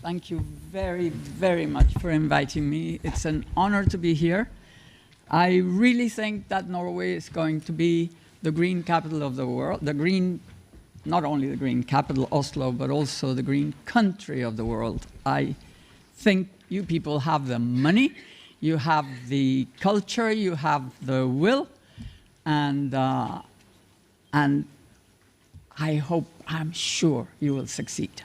Thank you very, very much for inviting me. It's an honor to be here. I really think that Norway is going to be the green capital of the world, not only the green capital, Oslo, but also the green country of the world. I think you people have the money, you have the culture, you have the will, and I'm sure you will succeed.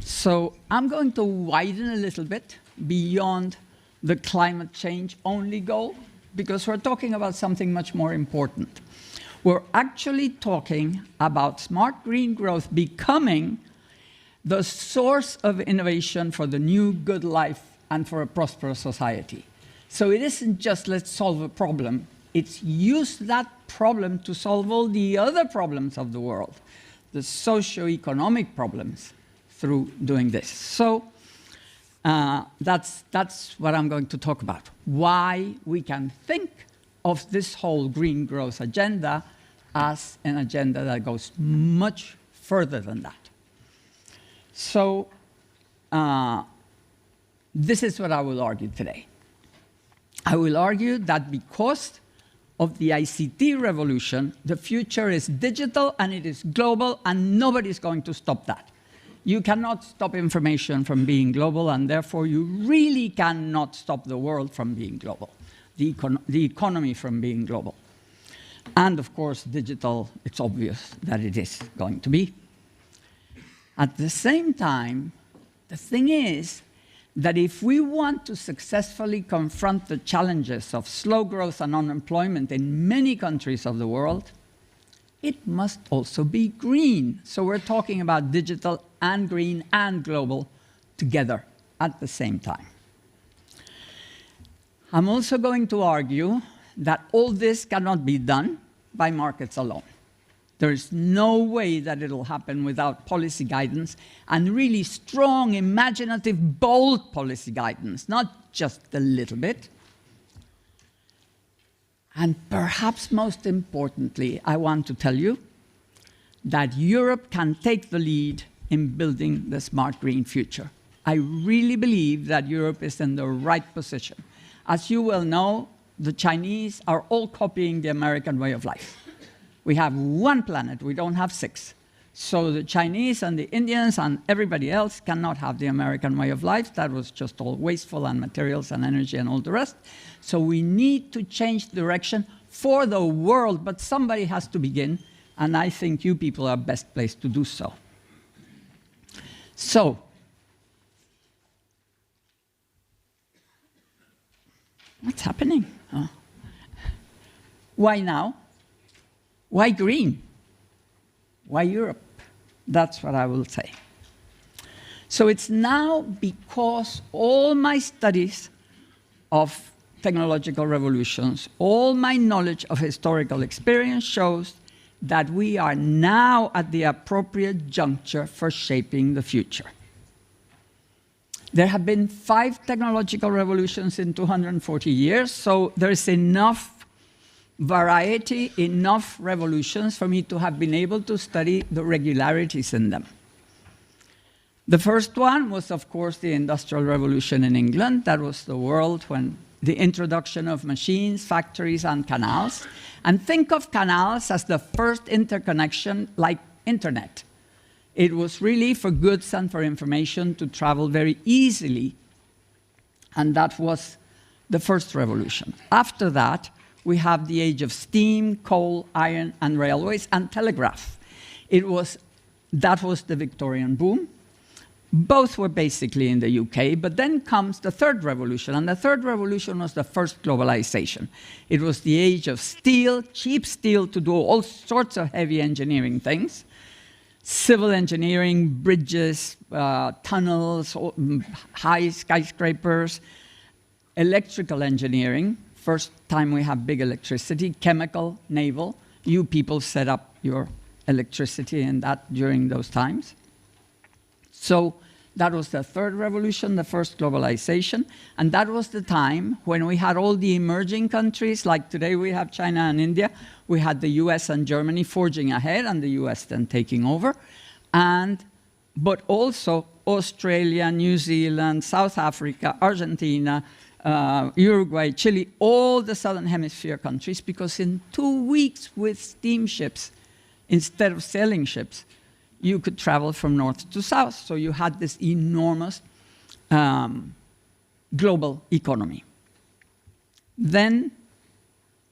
So I'm going to widen a little bit beyond the climate change only goal, because we're talking about something much more important. We're actually talking about smart green growth becoming the source of innovation for the new good life and for a prosperous society. So it isn't just let's solve a problem, it's use that problem to solve all the other problems of the world, the socio-economic problems, through doing this. So that's what I'm going to talk about. Why we can think of this whole green growth agenda as an agenda that goes much further than that. So this is what I will argue today. I will argue that because of the ICT revolution, the future is digital and it is global, and nobody's going to stop that. You cannot stop information from being global, and therefore you really cannot stop the world from being global, the economy from being global. And of course, digital, it's obvious that it is going to be. At the same time, the thing is that if we want to successfully confront the challenges of slow growth and unemployment in many countries of the world, it must also be green. So we're talking about digital and green and global together at the same time. I'm also going to argue that all this cannot be done by markets alone. There is no way that it'll happen without policy guidance, and really strong, imaginative, bold policy guidance, not just a little bit. And perhaps most importantly, I want to tell you that Europe can take the lead in building the smart green future. I really believe that Europe is in the right position. As you well know, the Chinese are all copying the American way of life. We have one planet, we don't have 6. So the Chinese and the Indians and everybody else cannot have the American way of life. That was just all wasteful, and materials and energy and all the rest. So we need to change direction for the world, but somebody has to begin, and I think you people are best placed to do so. So, what's happening? Why now? Why green? Why Europe? That's what I will say. So it's now because all my studies of technological revolutions, all my knowledge of historical experience shows that we are now at the appropriate juncture for shaping the future. There have been 5 technological revolutions in 240 years, so there is enough variety, enough revolutions for me to have been able to study the regularities in them. The first one was, of course, the Industrial Revolution in England. That was the world when the introduction of machines, factories, and canals. And think of canals as the first interconnection like internet. It was really for goods and for information to travel very easily. And that was the first revolution. After that, we have the age of steam, coal, iron, and railways, and telegraph. That was the Victorian boom. Both were basically in the UK, but then comes the third revolution, and the third revolution was the first globalization. It was the age of steel, cheap steel to do all sorts of heavy engineering things, civil engineering, bridges, tunnels, high skyscrapers, electrical engineering. First time we have big electricity, chemical, naval. You people set up your electricity in that during those times. So that was the third revolution, the first globalization. And that was the time when we had all the emerging countries, like today we have China and India. We had the US and Germany forging ahead, and the US then taking over. But also Australia, New Zealand, South Africa, Argentina, Uruguay, Chile, all the Southern Hemisphere countries, because in 2 weeks with steamships, instead of sailing ships, you could travel from north to south. So you had this enormous global economy. Then,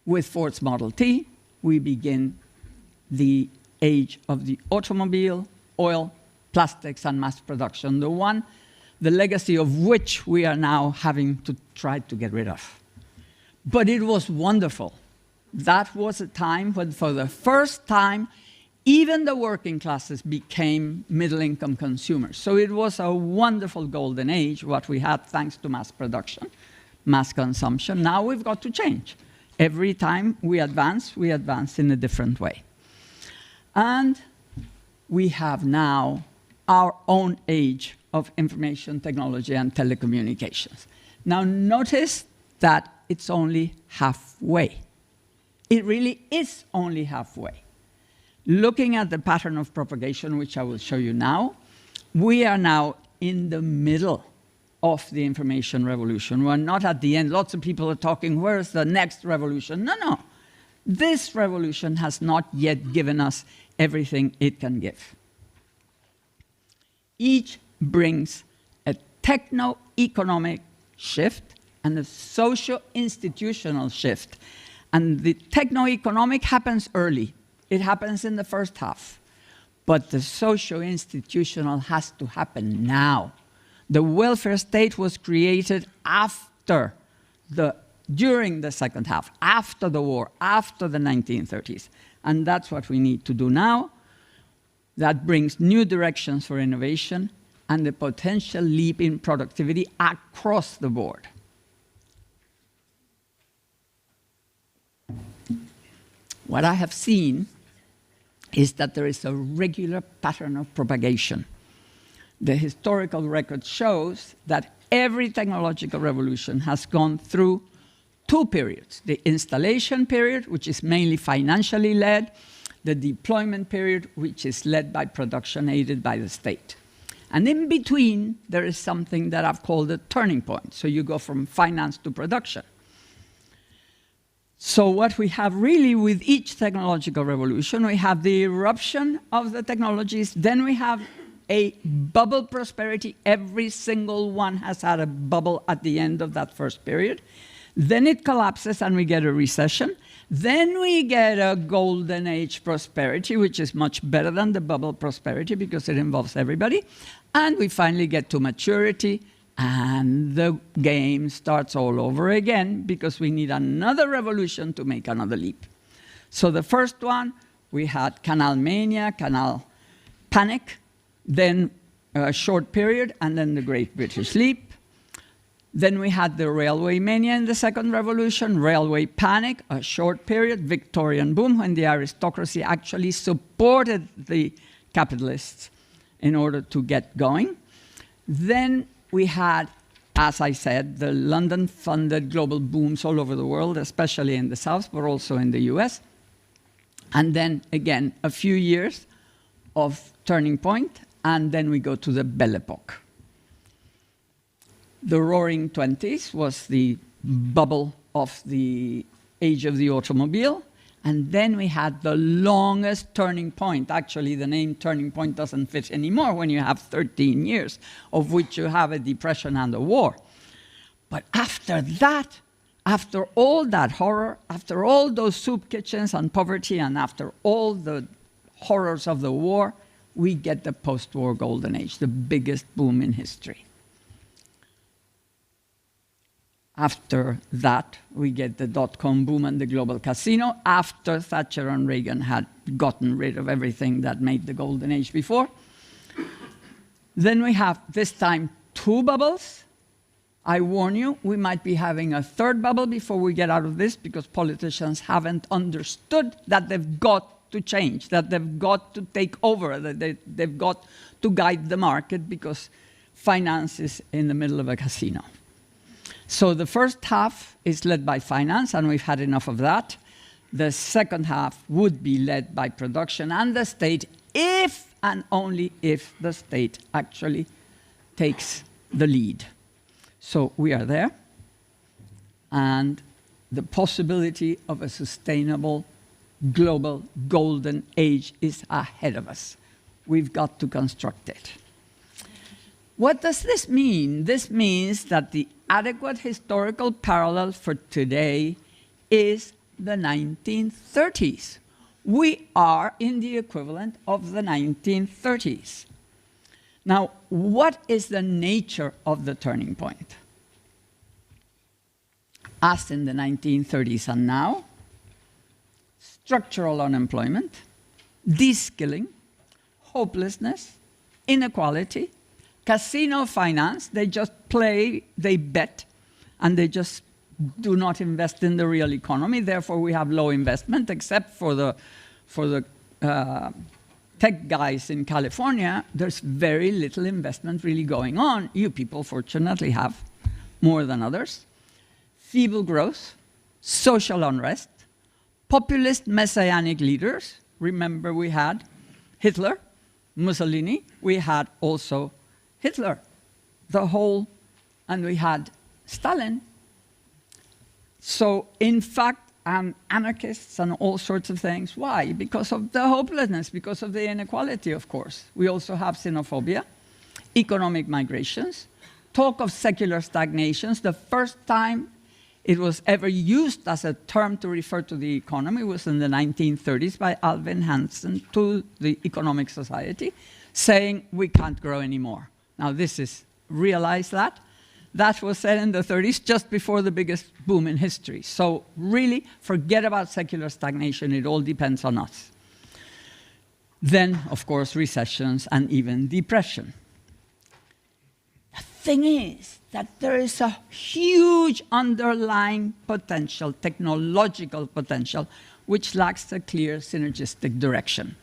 with Ford's Model T, we begin the age of the automobile, oil, plastics, and mass production, the legacy of which we are now having to try to get rid of. But it was wonderful. That was a time when, for the first time, even the working classes became middle-income consumers. So it was a wonderful golden age, what we had thanks to mass production, mass consumption. Now we've got to change. Every time we advance in a different way. And we have now our own age of information technology and telecommunications. Now notice that it's only halfway. It really is only halfway. Looking at the pattern of propagation, which I will show you now, we are now in the middle of the information revolution. We're not at the end. Lots of people are talking, where's the next revolution? No, no. This revolution has not yet given us everything it can give. Each brings a techno-economic shift and a socio-institutional shift. And the techno-economic happens early. It happens in the first half. But the socio-institutional has to happen now. The welfare state was created during the second half, after the war, after the 1930s. And that's what we need to do now. That brings new directions for innovation and the potential leap in productivity across the board. What I have seen is that there is a regular pattern of propagation. The historical record shows that every technological revolution has gone through 2 periods. The installation period, which is mainly financially led, the deployment period, which is led by production aided by the state. And in between, there is something that I've called a turning point. So you go from finance to production. So what we have really with each technological revolution, we have the eruption of the technologies, then we have a bubble prosperity. Every single one has had a bubble at the end of that first period. Then it collapses and we get a recession. Then we get a golden age prosperity, which is much better than the bubble prosperity because it involves everybody. And we finally get to maturity, and the game starts all over again because we need another revolution to make another leap. So the first one, we had canal mania, canal panic, then a short period, and then the Great British Leap. Then we had the railway mania in the second revolution, railway panic, a short period, Victorian boom, when the aristocracy actually supported the capitalists in order to get going. Then we had, as I said, the London-funded global booms all over the world, especially in the South, but also in the US. And then, again, a few years of turning point, and then we go to the Belle Epoque. The Roaring Twenties was the bubble of the age of the automobile. And then we had the longest turning point. Actually, the name turning point doesn't fit anymore when you have 13 years, of which you have a depression and a war. But after that, after all that horror, after all those soup kitchens and poverty, and after all the horrors of the war, we get the post-war golden age, the biggest boom in history. After that, we get the dot-com boom and the global casino, after Thatcher and Reagan had gotten rid of everything that made the golden age before. Then we have, this time, 2 bubbles. I warn you, we might be having a 3rd bubble before we get out of this, because politicians haven't understood that they've got to change, that they've got to take over, that they've got to guide the market, because finance is in the middle of a casino. So the first half is led by finance, and we've had enough of that. The second half would be led by production and the state, if and only if the state actually takes the lead. So we are there, and the possibility of a sustainable global golden age is ahead of us. We've got to construct it. What does this mean? This means that the adequate historical parallel for today is the 1930s. We are in the equivalent of the 1930s. Now, what is the nature of the turning point? As in the 1930s and now, structural unemployment, de-skilling, hopelessness, inequality, casino finance. They just play, they bet, and they just do not invest in the real economy. Therefore, we have low investment, except for the tech guys in California. There's very little investment really going on. You people, fortunately, have more than others. Feeble growth, social unrest, populist messianic leaders. Remember, we had Hitler, Mussolini. We had also Hitler, and we had Stalin. So, in fact, anarchists and all sorts of things. Why? Because of the hopelessness, because of the inequality, of course. We also have xenophobia, economic migrations, talk of secular stagnations. The first time it was ever used as a term to refer to the economy was in the 1930s by Alvin Hansen to the Economic Society, saying we can't grow anymore. Now realize that. That was said in the 30s, just before the biggest boom in history. So really, forget about secular stagnation. It all depends on us. Then, of course, recessions and even depression. The thing is that there is a huge underlying potential, technological potential, which lacks a clear synergistic direction.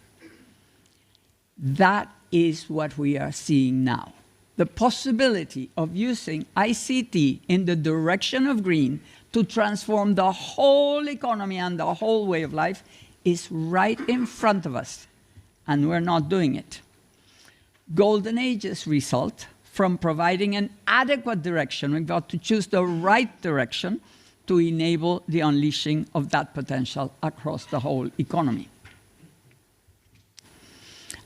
That is what we are seeing now. The possibility of using ICT in the direction of green to transform the whole economy and the whole way of life is right in front of us, and we're not doing it. Golden ages result from providing an adequate direction. We've got to choose the right direction to enable the unleashing of that potential across the whole economy.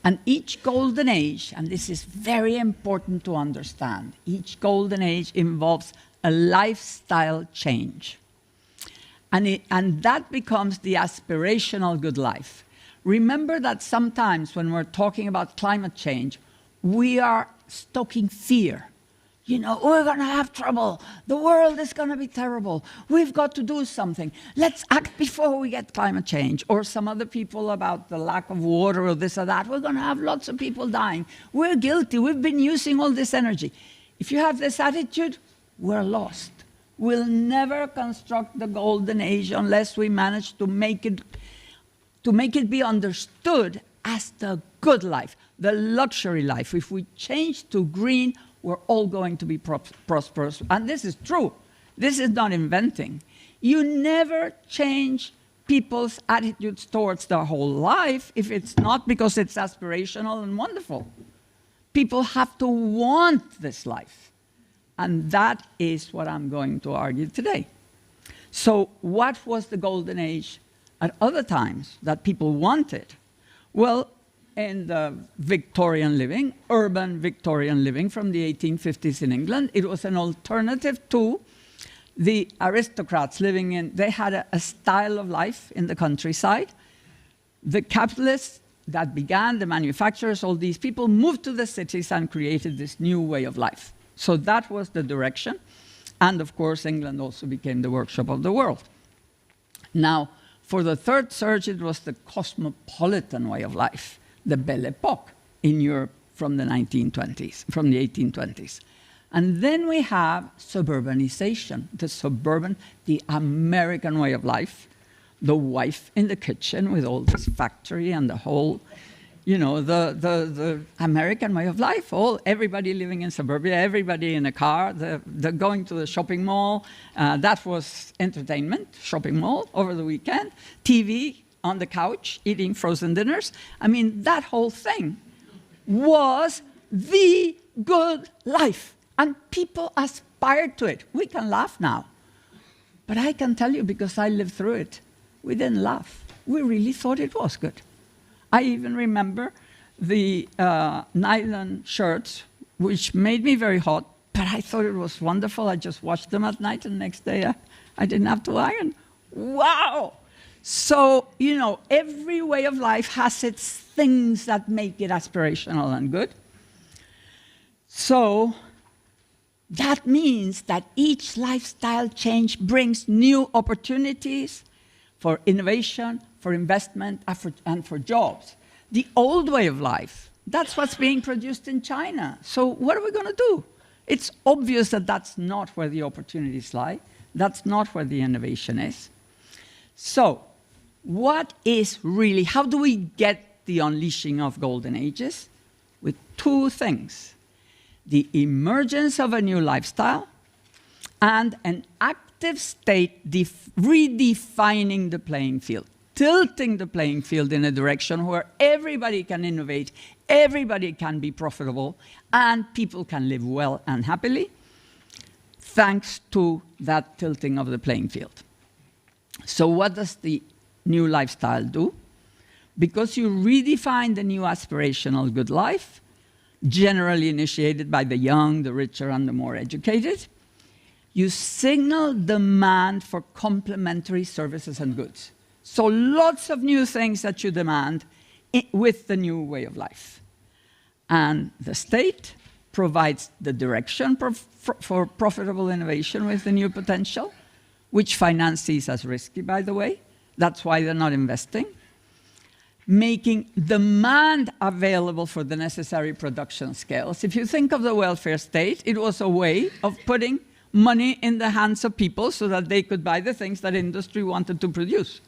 And each golden age, and this is very important to understand, each golden age involves a lifestyle change. And that becomes the aspirational good life. Remember that sometimes when we're talking about climate change, we are stoking fear. You know, we're going to have trouble. The world is going to be terrible. We've got to do something. Let's act before we get climate change. Or some other people about the lack of water or this or that. We're going to have lots of people dying. We're guilty. We've been using all this energy. If you have this attitude, we're lost. We'll never construct the golden age unless we manage to make it be understood as the good life, the luxury life. If we change to green, we're all going to be prosperous. And this is true. This is not inventing. You never change people's attitudes towards their whole life if it's not because it's aspirational and wonderful. People have to want this life. And that is what I'm going to argue today. So what was the golden age at other times that people wanted? Well, in the Victorian living, urban Victorian living from the 1850s in England, it was an alternative to the aristocrats living in, they had a style of life in the countryside. The capitalists that began, the manufacturers, all these people moved to the cities and created this new way of life. So that was the direction. And of course, England also became the workshop of the world. Now, for the third surge, it was the cosmopolitan way of life, the Belle Epoque in Europe from the 1920s, from the 1820s. And then we have suburbanization, the American way of life, the wife in the kitchen with all this factory and the whole, you know, the American way of life, everybody living in suburbia, everybody in a car, the going to the shopping mall, that was entertainment, shopping mall over the weekend, TV on the couch, eating frozen dinners. I mean, that whole thing was the good life. And people aspired to it. We can laugh now. But I can tell you, because I lived through it, we didn't laugh. We really thought it was good. I even remember the nylon shirts, which made me very hot, but I thought it was wonderful. I just washed them at night, and the next day I didn't have to iron. Wow! So, you know, every way of life has its things that make it aspirational and good. So that means that each lifestyle change brings new opportunities for innovation, for investment, and for jobs. The old way of life, that's what's being produced in China. So what are we going to do? It's obvious that that's not where the opportunities lie. That's not where the innovation is. So what is really, how do we get the unleashing of golden ages? With two things: the emergence of a new lifestyle and an active state redefining the playing field, tilting the playing field in a direction where everybody can innovate, everybody can be profitable, and people can live well and happily, thanks to that tilting of the playing field. So what does the new lifestyle do? Because you redefine the new aspirational good life, generally initiated by the young, the richer, and the more educated, you signal demand for complementary services and goods. So lots of new things that you demand with the new way of life. And the state provides the direction for profitable innovation with the new potential, which finance sees as risky, by the way. That's why they're not investing. Making demand available for the necessary production scales. If you think of the welfare state, it was a way of putting money in the hands of people so that they could buy the things that industry wanted to produce.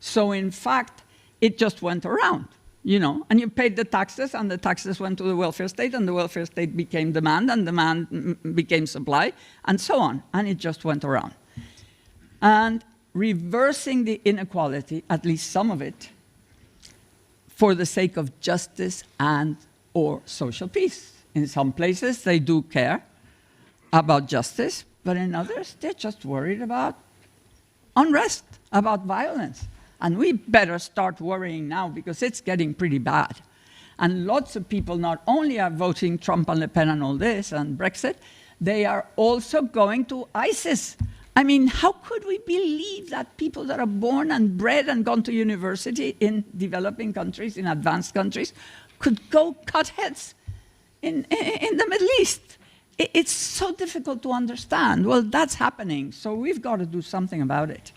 So in fact, it just went around, you know, and you paid the taxes, and the taxes went to the welfare state, and the welfare state became demand, and demand became supply, and so on, and it just went around. And reversing the inequality, at least some of it, for the sake of justice and or social peace. In some places, they do care about justice, but in others, they're just worried about unrest, about violence. And we better start worrying now, because it's getting pretty bad. And lots of people not only are voting Trump and Le Pen and all this and Brexit, they are also going to ISIS. I mean, how could we believe that people that are born and bred and gone to university in developing countries, in advanced countries, could go cut heads in the Middle East? It's so difficult to understand. Well, that's happening, so we've got to do something about it.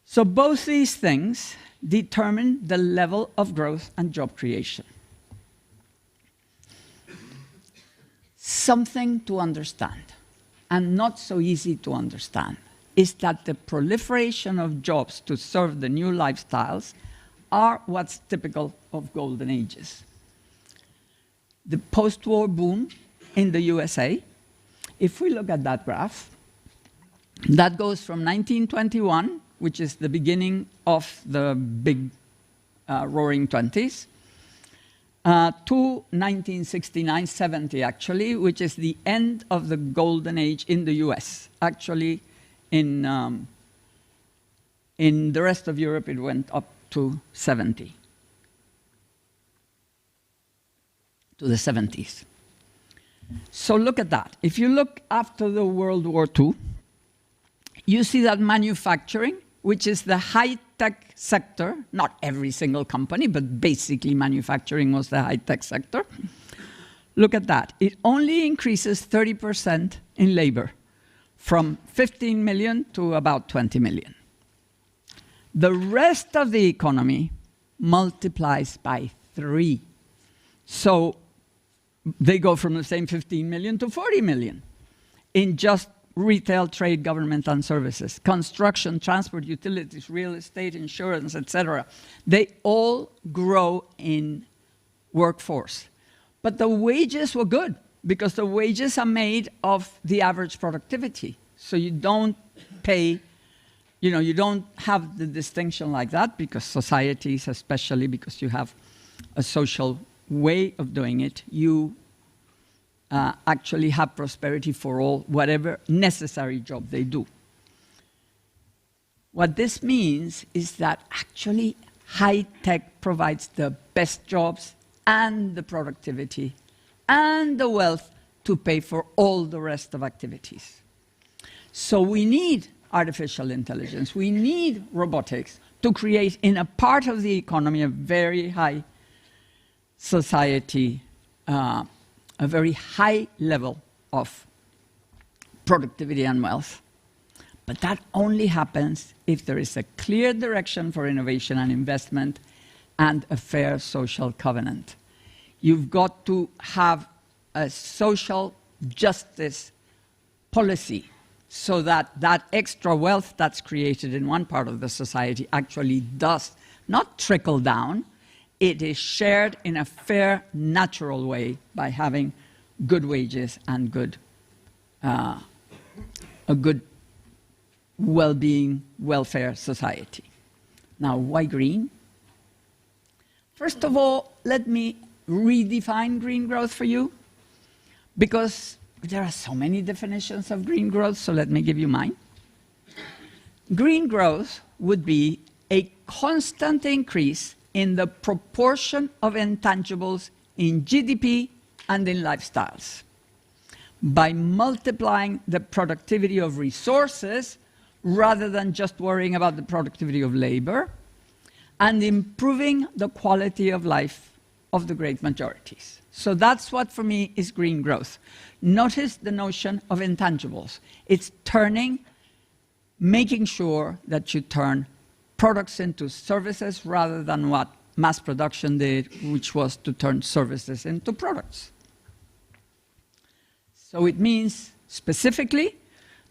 So both these things determine the level of growth and job creation. Something to understand, and not so easy to understand, is that the proliferation of jobs to serve the new lifestyles are what's typical of golden ages. The post-war boom in the USA, if we look at that graph, that goes from 1921, which is the beginning of the big roaring 20s, to 1969-70, actually, which is the end of the golden age in the US. Actually, in the rest of Europe, it went up to 70, to the 70s. So look at that. If you look after the World War II, you see that manufacturing, which is the high-tech sector, not every single company, but basically manufacturing was the high-tech sector. Look at that. It only increases 30% in labor, from 15 million to about 20 million. The rest of the economy multiplies by 3. So they go from the same 15 million to 40 million in just retail, trade, government, and services. Construction, transport, utilities, real estate, insurance, etc. They all grow in workforce. But the wages were good, because the wages are made of the average productivity. So you don't pay, you know, you don't have the distinction like that, because societies, especially because you have a social way of doing it, you actually have prosperity for all, whatever necessary job they do. What this means is that actually high tech provides the best jobs and the productivity and the wealth to pay for all the rest of activities. So we need artificial intelligence, we need robotics to create in a part of the economy a very high society, a very high level of productivity and wealth. But that only happens if there is a clear direction for innovation and investment and a fair social covenant. You've got to have a social justice policy so that that extra wealth that's created in one part of the society actually does not trickle down. It is shared in a fair, natural way by having good wages and a good well-being, welfare society. Now, why green? First of all, let me redefine green growth for you, because there are so many definitions of green growth, so let me give you mine. Green growth would be a constant increase in the proportion of intangibles in GDP and in lifestyles, by multiplying the productivity of resources rather than just worrying about the productivity of labor, and improving the quality of life of the great majorities. So that's what, for me, is green growth. Notice the notion of intangibles. It's making sure that you turn products into services rather than what mass production did, which was to turn services into products. So it means, specifically,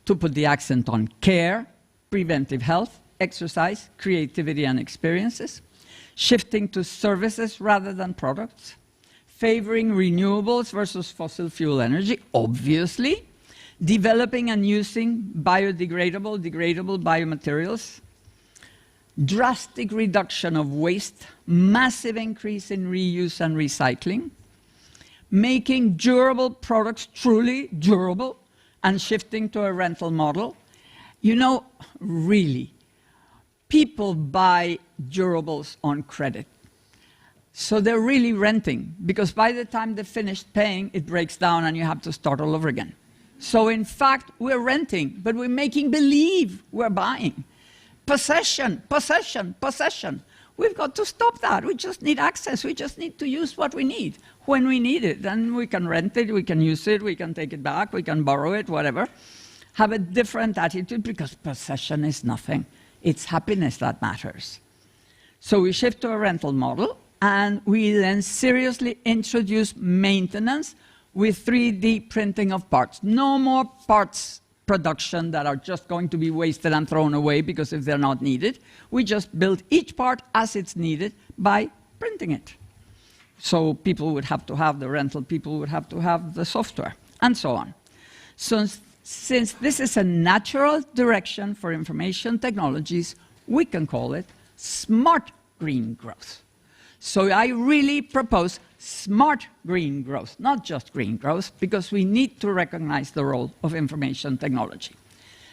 to put the accent on care, preventive health, exercise, creativity and experiences, shifting to services rather than products, favoring renewables versus fossil fuel energy, obviously, developing and using biodegradable, degradable biomaterials, drastic reduction of waste, massive increase in reuse and recycling, making durable products truly durable, and shifting to a rental model. You know, really, people buy durables on credit. So they're really renting, because by the time they're finished paying, it breaks down and you have to start all over again. So in fact, we're renting, but we're making believe we're buying. Possession, possession, possession. We've got to stop that. We just need access. We just need to use what we need when we need it. And we can rent it, we can use it, we can take it back, we can borrow it, whatever. Have a different attitude, because possession is nothing. It's happiness that matters. So we shift to a rental model, and we then seriously introduce maintenance with 3D printing of parts. No more parts production that are just going to be wasted and thrown away because if they're not needed. We just build each part as it's needed by printing it. So people would have to have the rental, people would have to have the software, and so on. So since this is a natural direction for information technologies, we can call it smart green growth. So I really propose smart green growth, not just green growth, because we need to recognize the role of information technology.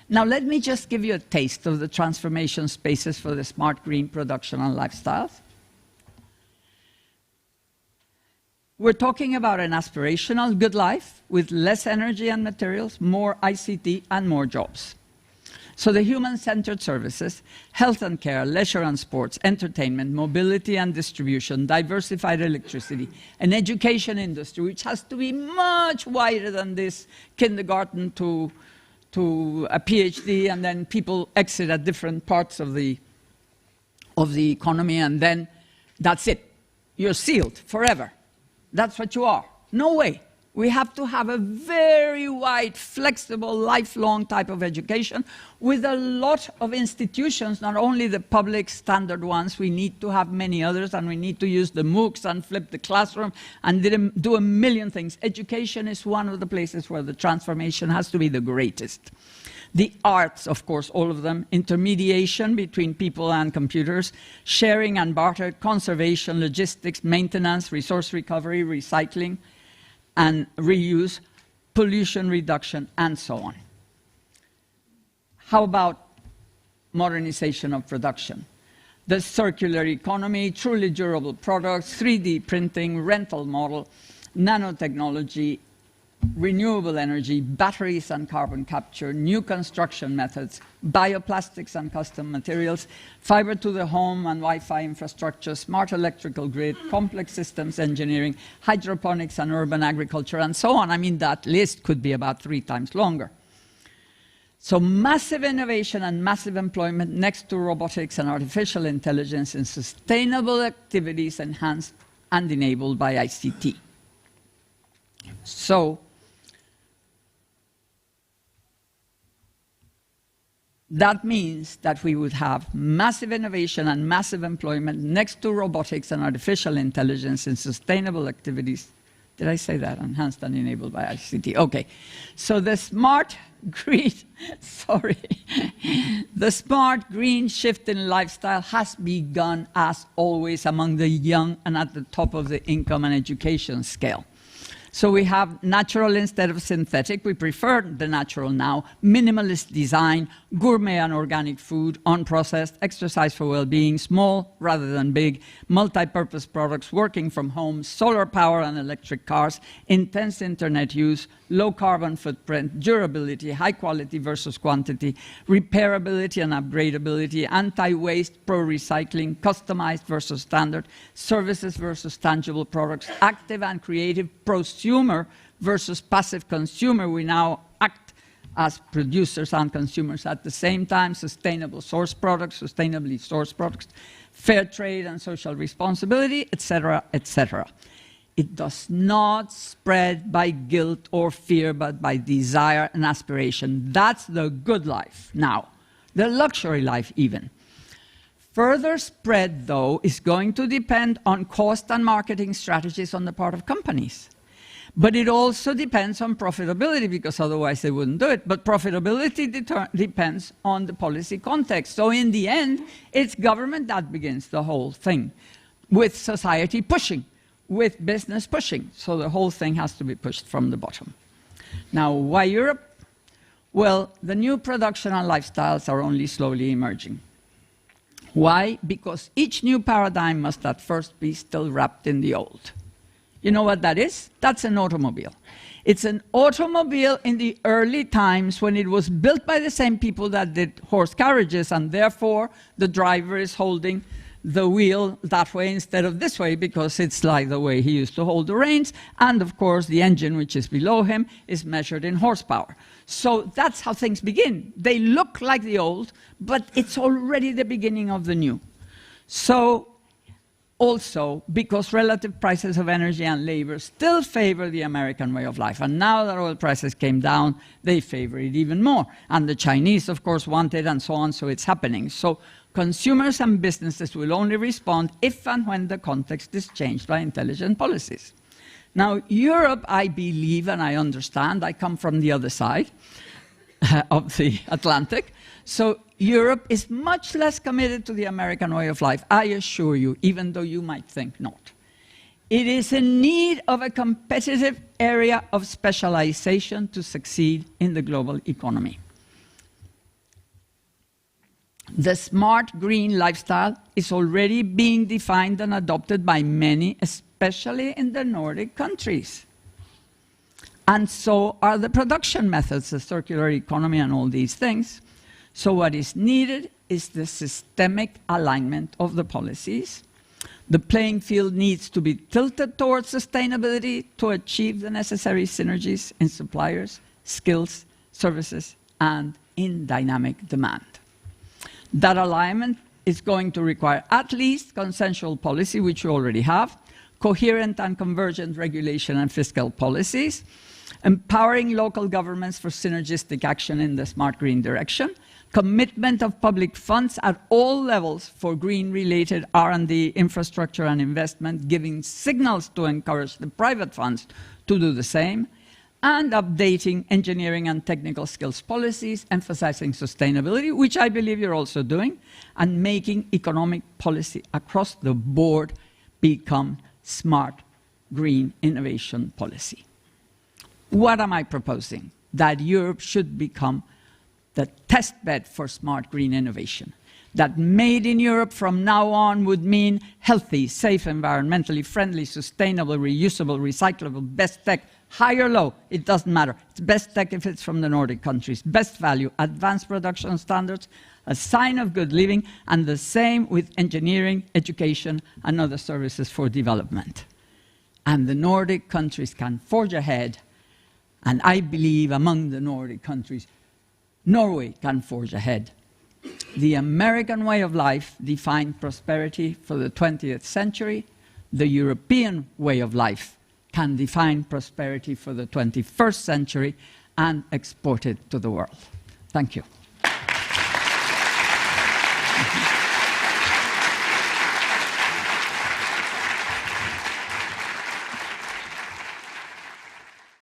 Now let me just give you a taste of the transformation spaces for the smart green production and lifestyles. We're talking about an aspirational good life with less energy and materials, more ICT and more jobs. So the human-centered services, health and care, leisure and sports, entertainment, mobility and distribution, diversified electricity, an education industry which has to be much wider than this kindergarten to a PhD, and then people exit at different parts of the economy, and then that's it. You're sealed forever. That's what you are. No way. We have to have a very wide, flexible, lifelong type of education with a lot of institutions, not only the public standard ones. We need to have many others, and we need to use the MOOCs and flip the classroom and do a million things. Education is one of the places where the transformation has to be the greatest. The arts, of course, all of them, intermediation between people and computers, sharing and barter, conservation, logistics, maintenance, resource recovery, recycling, and reuse, pollution reduction, and so on. How about modernization of production? The circular economy, truly durable products, 3D printing, rental model, nanotechnology, renewable energy, batteries and carbon capture, new construction methods, bioplastics and custom materials, fiber to the home and Wi-Fi infrastructure, smart electrical grid, complex systems engineering, hydroponics and urban agriculture, and so on. I mean, that list could be about 3 times longer. So massive innovation and massive employment next to robotics and artificial intelligence in sustainable activities enhanced and enabled by ICT. So that means that we would have massive innovation and massive employment next to robotics and artificial intelligence in sustainable activities. Did I say that? Enhanced and enabled by ICT. Okay. So the smart green, the smart green shift in lifestyle has begun, as always, among the young and at the top of the income and education scale. So we have natural instead of synthetic. We prefer the natural now. Minimalist design, gourmet and organic food, unprocessed, exercise for well-being, small rather than big, multi-purpose products, working from home, solar power and electric cars, intense internet use, low carbon footprint, durability, high quality versus quantity, repairability and upgradability, anti-waste, pro-recycling, customized versus standard, services versus tangible products, active and creative, prosumer versus passive consumer. We now act as producers and consumers at the same time, sustainable source products, sustainably sourced products, fair trade and social responsibility, etc., etc. It does not spread by guilt or fear, but by desire and aspiration. That's the good life now, the luxury life even. Further spread, though, is going to depend on cost and marketing strategies on the part of companies. But it also depends on profitability, because otherwise they wouldn't do it. But profitability depends on the policy context. So in the end, it's government that begins the whole thing, with society pushing, with business pushing. So the whole thing has to be pushed from the bottom. Now, why Europe? Well, the new production and lifestyles are only slowly emerging. Why? Because each new paradigm must at first be still wrapped in the old. You know what that is? That's an automobile. It's an automobile in the early times when it was built by the same people that did horse carriages, and therefore the driver is holding the wheel that way instead of this way, because it's like the way he used to hold the reins. And of course, the engine, which is below him, is measured in horsepower. So that's how things begin. They look like the old, but it's already the beginning of the new. So also, because relative prices of energy and labor still favor the American way of life. And now that oil prices came down, they favor it even more. And the Chinese, of course, want it, and so on, so it's happening. So consumers and businesses will only respond if and when the context is changed by intelligent policies. Now, Europe, I believe, and I understand, I come from the other side of the Atlantic, so Europe is much less committed to the American way of life, I assure you, even though you might think not. It is in need of a competitive area of specialization to succeed in the global economy. The smart green lifestyle is already being defined and adopted by many, especially in the Nordic countries. And so are the production methods, the circular economy and all these things. So what is needed is the systemic alignment of the policies. The playing field needs to be tilted towards sustainability to achieve the necessary synergies in suppliers, skills, services, and in dynamic demand. That alignment is going to require at least consensual policy, which we already have, coherent and convergent regulation and fiscal policies, empowering local governments for synergistic action in the smart green direction, commitment of public funds at all levels for green-related R&D, infrastructure and investment, giving signals to encourage the private funds to do the same, and updating engineering and technical skills policies, emphasizing sustainability, which I believe you're also doing, and making economic policy across the board become smart green innovation policy. What am I proposing? That Europe should become the test bed for smart green innovation. That made in Europe from now on would mean healthy, safe, environmentally friendly, sustainable, reusable, recyclable, best tech, high or low, it doesn't matter. It's best tech if it's from the Nordic countries. Best value, advanced production standards, a sign of good living, and the same with engineering, education, and other services for development. And the Nordic countries can forge ahead, and I believe among the Nordic countries, Norway can forge ahead. The American way of life defined prosperity for the 20th century. The European way of life can define prosperity for the 21st century and export it to the world. Thank you.